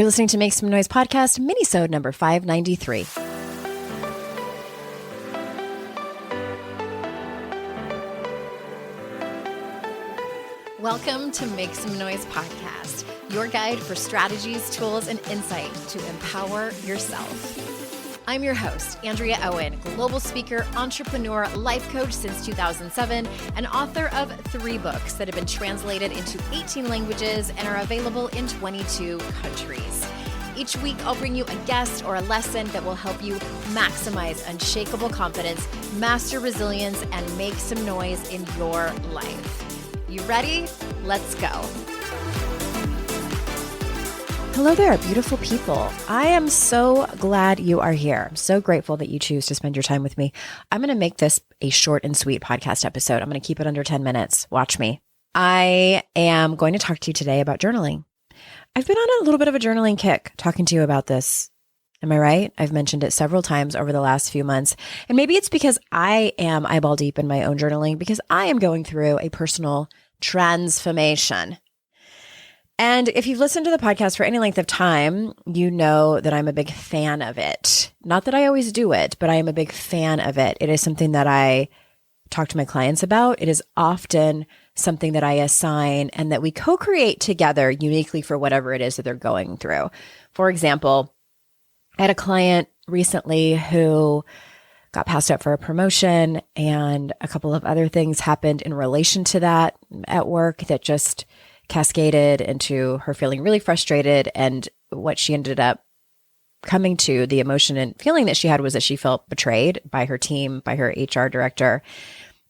You're listening to Make Some Noise podcast, Minisode number 593. Welcome to Make Some Noise podcast, your guide for strategies, tools, and insight to empower yourself. I'm your host, Andrea Owen, global speaker, entrepreneur, life coach since 2007, and author of 3 books that have been translated into 18 languages and are available in 22 countries. Each week, I'll bring you a guest or a lesson that will help you maximize unshakable confidence, master resilience, and make some noise in your life. You ready? Let's go. Hello there, beautiful people. I am so glad you are here. I'm so grateful that you choose to spend your time with me. I'm going to make this a short and sweet podcast episode. I'm going to keep it under 10 minutes. Watch me. I am going to talk to you today about journaling. I've been on a little bit of a journaling kick talking to you about this. Am I right? I've mentioned it several times over the last few months. And maybe it's because I am eyeball deep in my own journaling because I am going through a personal transformation. And if you've listened to the podcast for any length of time, you know that I'm a big fan of it. Not that I always do it, but I am a big fan of it. It is something that I talk to my clients about. It is often something that I assign and that we co-create together uniquely for whatever it is that they're going through. For example, I had a client recently who got passed up for a promotion, and a couple of other things happened in relation to that at work that just cascaded into her feeling really frustrated. And what she ended up coming to, the emotion and feeling that she had, was that she felt betrayed by her team, by her HR director.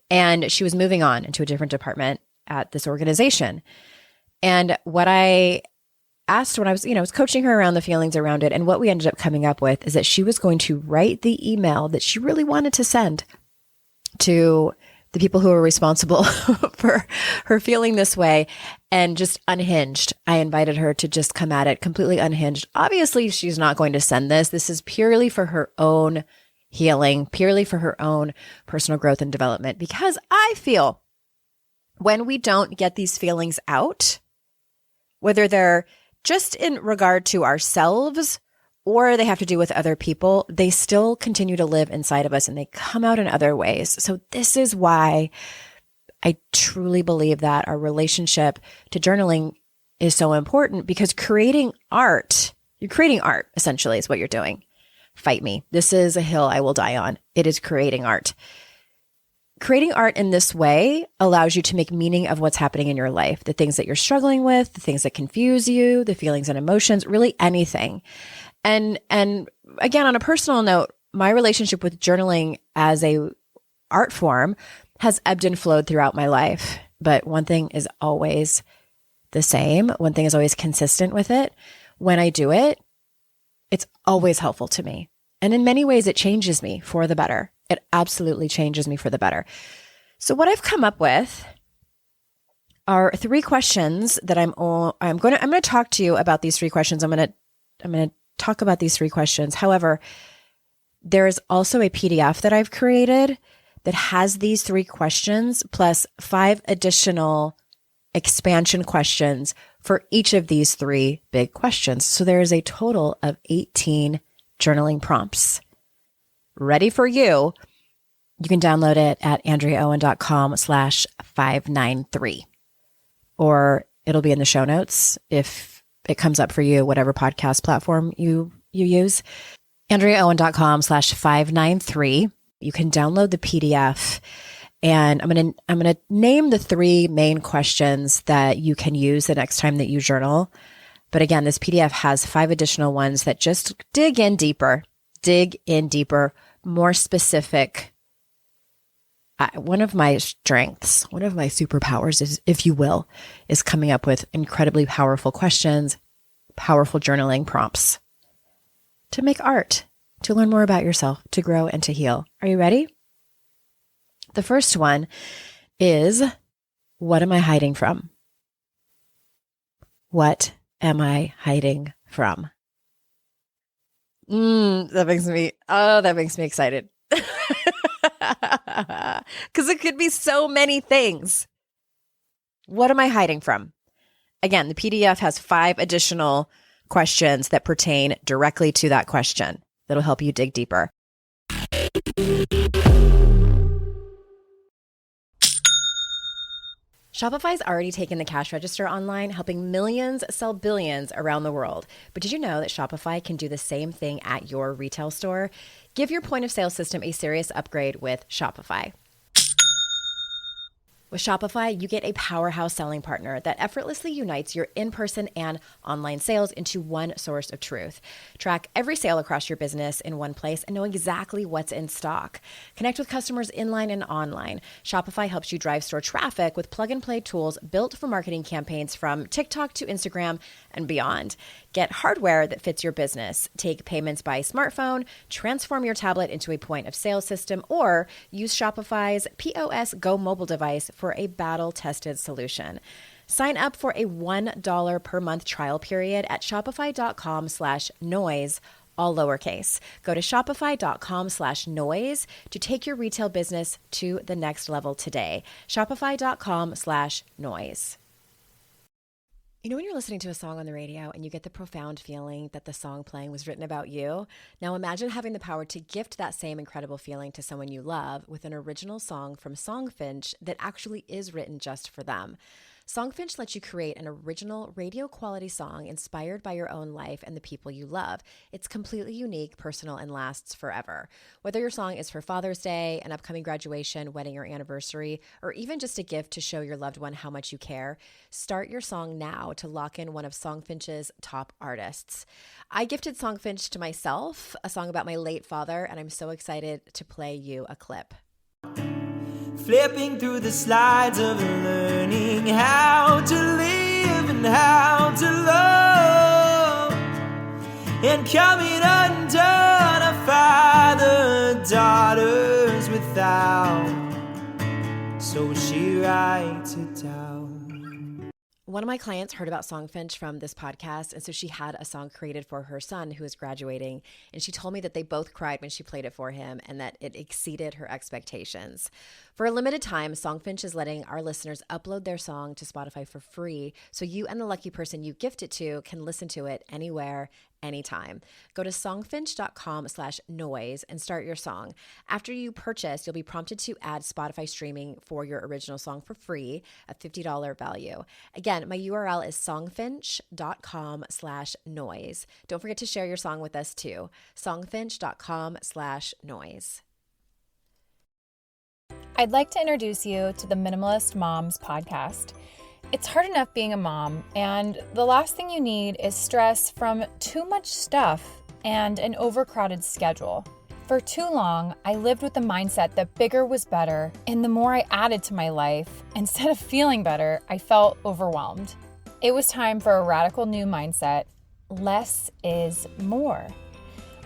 And she was moving on into a different department at this organization. And what I asked when I was coaching her around the feelings around it, and what we ended up coming up with is that she was going to write the email that she really wanted to send to the people who are responsible for her feeling this way, and just unhinged. I invited her to just come at it completely unhinged. Obviously, she's not going to send this. This is purely for her own healing, purely for her own personal growth and development, because I feel when we don't get these feelings out, whether they're just in regard to ourselves or they have to do with other people, they still continue to live inside of us and they come out in other ways. So this is why I truly believe that our relationship to journaling is so important, because you're creating art essentially is what you're doing. Fight me. This is a hill I will die on. It is creating art. Creating art in this way allows you to make meaning of what's happening in your life, the things that you're struggling with, the things that confuse you, the feelings and emotions, really anything. And again, on a personal note, my relationship with journaling as a art form has ebbed and flowed throughout my life. But one thing is always the same. One thing is always consistent with it. When I do it, it's always helpful to me. And in many ways, it changes me for the better. It absolutely changes me for the better. So what I've come up with are 3 questions that I'm going to talk to you about these 3 questions. I'm going to talk about these 3 questions. However, there is also a PDF that I've created that has these 3 questions plus 5 additional expansion questions for each of these 3 big questions. So there is a total of 18 journaling prompts ready for you. You can download it at andreaowen.com/593, or it'll be in the show notes if it comes up for you, whatever podcast platform you use. andreaowen.com/593. You can download the PDF, and I'm going to name the 3 main questions that you can use the next time that you journal. But again, this PDF has 5 additional ones that just dig in deeper, more specific. One of my strengths, one of my superpowers is, if you will, is coming up with incredibly powerful questions, powerful journaling prompts to make art, to learn more about yourself, to grow and to heal. Are you ready? The first one is, what am I hiding from? What am I hiding from? That makes me excited. Because it could be so many things. What am I hiding from? Again, the PDF has 5 additional questions that pertain directly to that question that'll help you dig deeper. Shopify's already taken the cash register online, helping millions sell billions around the world. But did you know that Shopify can do the same thing at your retail store? Give your point of sale system a serious upgrade with Shopify. With Shopify, you get a powerhouse selling partner that effortlessly unites your in-person and online sales into one source of truth. Track every sale across your business in one place and know exactly what's in stock. Connect with customers inline and online. Shopify helps you drive store traffic with plug-and-play tools built for marketing campaigns from TikTok to Instagram and beyond. Get hardware that fits your business. Take payments by smartphone, transform your tablet into a point of sale system, or use Shopify's POS Go mobile device for a battle-tested solution. Sign up for a $1 per month trial period at shopify.com/noise, all lowercase. Go to shopify.com/noise to take your retail business to the next level today. Shopify.com/noise. You know when you're listening to a song on the radio and you get the profound feeling that the song playing was written about you? Now imagine having the power to gift that same incredible feeling to someone you love with an original song from Songfinch that actually is written just for them. Songfinch lets you create an original radio quality song inspired by your own life and the people you love. It's completely unique, personal, and lasts forever. Whether your song is for Father's Day, an upcoming graduation, wedding, or anniversary, or even just a gift to show your loved one how much you care, start your song now to lock in one of Songfinch's top artists. I gifted Songfinch to myself, a song about my late father, and I'm so excited to play you a clip. Flipping through the slides of learning how to live and how to love, and coming undone, I father daughters without, so she writes it down. One of my clients heard about Songfinch from this podcast, and so she had a song created for her son who is graduating, and she told me that they both cried when she played it for him and that it exceeded her expectations. For a limited time, Songfinch is letting our listeners upload their song to Spotify for free, so you and the lucky person you gift it to can listen to it anywhere, anytime. Go to songfinch.com/noise and start your song. After you purchase, you'll be prompted to add Spotify streaming for your original song for free, a $50 value. Again, my URL is songfinch.com/noise. Don't forget to share your song with us too. songfinch.com/noise. I'd like to introduce you to the Minimalist Moms podcast. It's hard enough being a mom, and the last thing you need is stress from too much stuff and an overcrowded schedule. For too long, I lived with the mindset that bigger was better, and the more I added to my life, instead of feeling better, I felt overwhelmed. It was time for a radical new mindset. Less is more.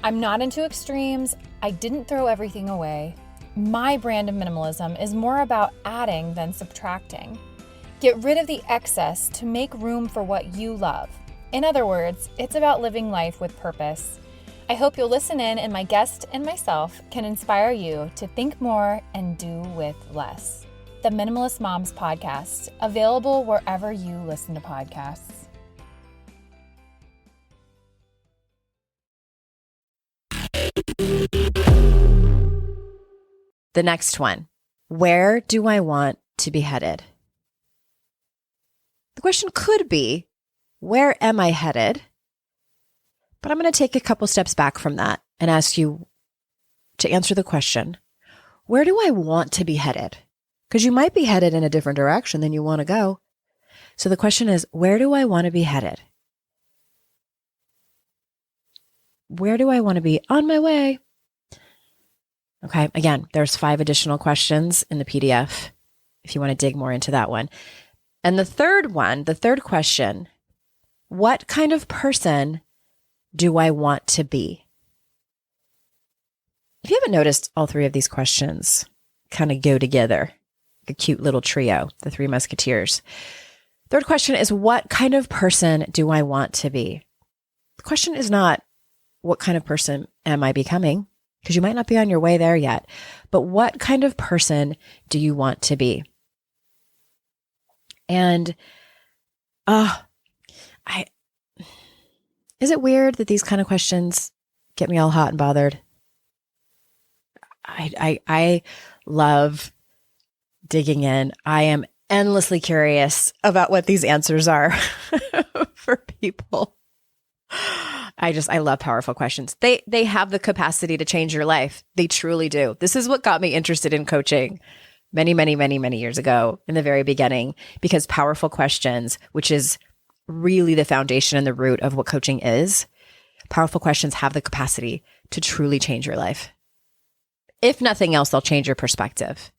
I'm not into extremes. I didn't throw everything away. My brand of minimalism is more about adding than subtracting. Get rid of the excess to make room for what you love. In other words, it's about living life with purpose. I hope you'll listen in, and my guest and myself can inspire you to think more and do with less. The Minimalist Moms podcast, available wherever you listen to podcasts. The next one, where do I want to be headed? The question could be, where am I headed? But I'm going to take a couple steps back from that and ask you to answer the question, where do I want to be headed? Because you might be headed in a different direction than you want to go. So the question is, where do I want to be headed? Where do I want to be on my way? Okay, again, there's 5 additional questions in the PDF if you want to dig more into that one. And the third question, what kind of person do I want to be? If you haven't noticed, all 3 of these questions kind of go together, like a cute little trio, the 3 Musketeers. Third question is, what kind of person do I want to be? The question is not, what kind of person am I becoming? Because you might not be on your way there yet. But what kind of person do you want to be? And it's Is it weird that these kind of questions get me all hot and bothered? I love digging in. I am endlessly curious about what these answers are for people. I love powerful questions. They have the capacity to change your life. They truly do. This is what got me interested in coaching many years ago in the very beginning, because powerful questions, which is really the foundation and the root of what coaching is, powerful questions have the capacity to truly change your life. If nothing else, they'll change your perspective.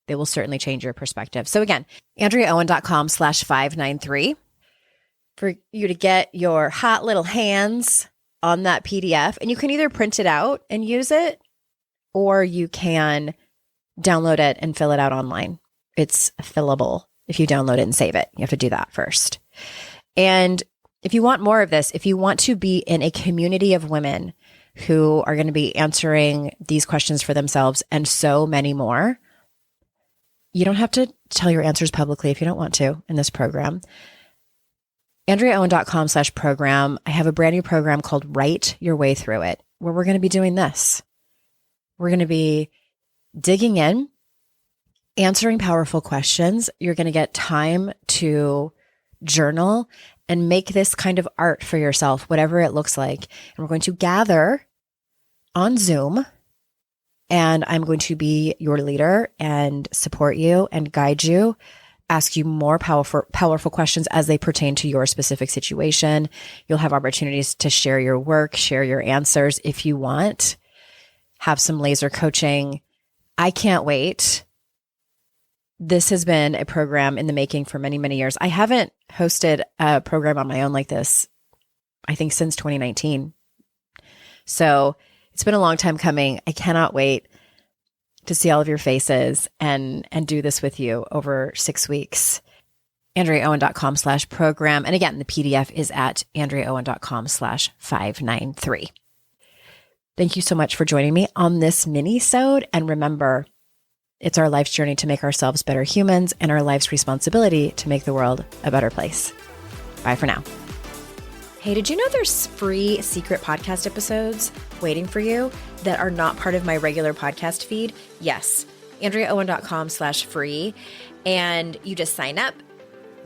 They will certainly change your perspective. So again, AndreaOwen.com/593 for you to get your hot little hands on that PDF. And you can either print it out and use it, or you can download it and fill it out online. It's fillable if you download it and save it. You have to do that first. And if you want more of this, if you want to be in a community of women who are going to be answering these questions for themselves and so many more, you don't have to tell your answers publicly if you don't want to in this program. AndreaOwen.com/program. I have a brand new program called Write Your Way Through It, where we're going to be doing this. We're going to be digging in, answering powerful questions. You're going to get time to journal and make this kind of art for yourself, whatever it looks like. And we're going to gather on Zoom, and I'm going to be your leader and support you and guide you, ask you more powerful questions as they pertain to your specific situation. You'll have opportunities to share your work, share your answers if you want, have some laser coaching. I can't wait. This has been a program in the making for many years. I haven't hosted a program on my own like this, I think, since 2019. So it's been a long time coming. I cannot wait to see all of your faces and do this with you over 6 weeks. AndreaOwen.com/program. And again, the PDF is at AndreaOwen.com/593. Thank you so much for joining me on this Minisode. And remember, it's our life's journey to make ourselves better humans and our life's responsibility to make the world a better place. Bye for now. Hey, did you know there's free secret podcast episodes waiting for you that are not part of my regular podcast feed? Yes, AndreaOwen.com/free. And you just sign up.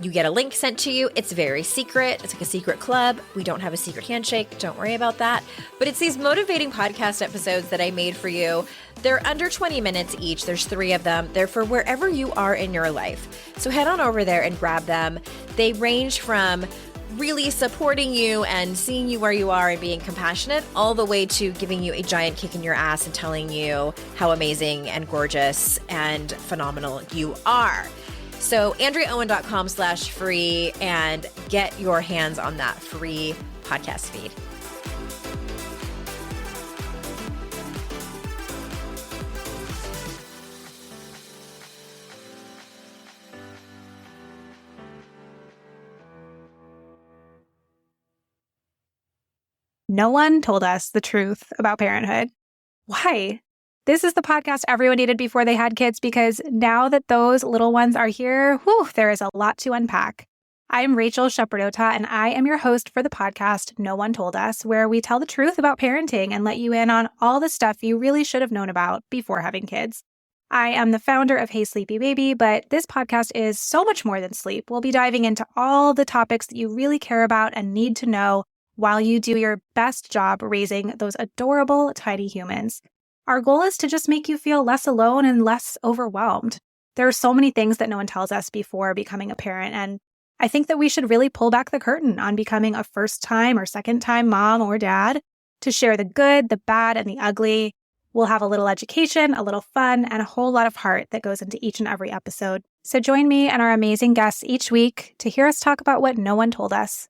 You get a link sent to you. It's very secret. It's like a secret club. We don't have a secret handshake. Don't worry about that. But it's these motivating podcast episodes that I made for you. They're under 20 minutes each. There's 3 of them. They're for wherever you are in your life. So head on over there and grab them. They range from really supporting you and seeing you where you are and being compassionate, all the way to giving you a giant kick in your ass and telling you how amazing and gorgeous and phenomenal you are. So AndreaOwen.com/free and get your hands on that free podcast feed. No one told us the truth about parenthood. Why? This is the podcast everyone needed before they had kids, because now that those little ones are here, there is a lot to unpack. I'm Rachel Shepardota, and I am your host for the podcast No One Told Us, where we tell the truth about parenting and let you in on all the stuff you really should have known about before having kids. I am the founder of Hey Sleepy Baby, but this podcast is so much more than sleep. We'll be diving into all the topics that you really care about and need to know while you do your best job raising those adorable tiny humans. Our goal is to just make you feel less alone and less overwhelmed. There are so many things that no one tells us before becoming a parent, and I think that we should really pull back the curtain on becoming a first-time or second-time mom or dad to share the good, the bad, and the ugly. We'll have a little education, a little fun, and a whole lot of heart that goes into each and every episode. So join me and our amazing guests each week to hear us talk about what no one told us.